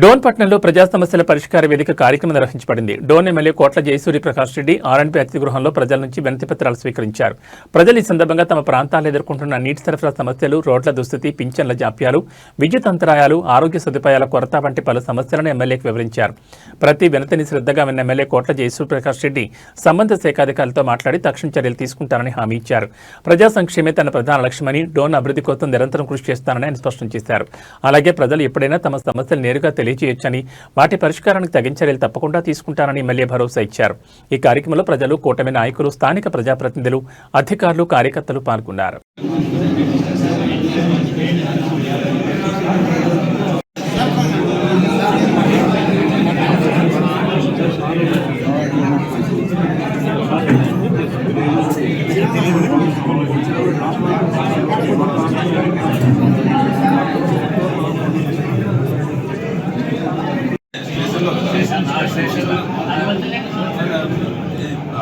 డోన్ పట్టణంలో ప్రజా సమస్యల పరిష్కార వేదిక కార్యక్రమం నిర్వహించబడింది. డోన్ ఎమ్మెల్యే కోట్ల జయసూర్య ప్రకాష్ రెడ్డి ఆర్ఎన్పీ అతిథి గృహంలో ప్రజల నుంచి వినతి పత్రాలు స్వీకరించారు. ప్రజలు ఈ సందర్భంగా తమ ప్రాంతాల్లో ఎదుర్కొంటున్న నీటి సరఫరా సమస్యలు, రోడ్ల దుస్థితి, పింఛన్ల జాప్యాలు, విద్యుత్ అంతరాయాలు, ఆరోగ్య సదుపాయాల కొరత వంటి పలు సమస్యలను ఎమ్మెల్యేకి వివరించారు. ప్రతి వినతిని శ్రద్ధగా విన్న ఎమ్మెల్యే కోట్ల జయసూర్య ప్రకాష్ రెడ్డి సంబంధిత శాఖాధికారులతో మాట్లాడి తక్షణ చర్యలు తీసుకుంటారని హామీ ఇచ్చారు. ప్రజా సంక్షేమే తన ప్రధాన లక్ష్యమని, డోన్ అభివృద్ధి కోసం నిరంతరం కృషి చేస్తానని ఆయన స్పష్టం చేశారు. అలాగే ప్రజలు ఎప్పుడైనా తమ సమస్యలు నేరుగా తెలియజేయొచ్చని, వాటి పరిష్కారానికి తగిన చర్యలు తప్పకుండా తీసుకుంటారని ఎమ్మెల్యే భరోసా ఇచ్చారు. ఈ కార్యక్రమంలో ప్రజలు, కూటమి నాయకులు, స్థానిక ప్రజాప్రతినిధులు, అధికారులు, కార్యకర్తలు పాల్గొన్నారు.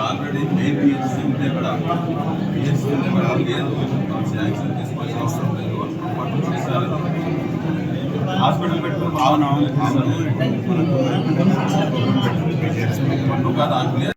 ఆల్రెడీ మెయిన్ పిహెచ్సి ఉంటే కూడా పిహెచ్సి ఉంటే కూడా యాక్షన్ తీసుకోవాల్సిన అవసరం లేదు. హాస్పిటల్ పెట్టుకుని భావన కాదు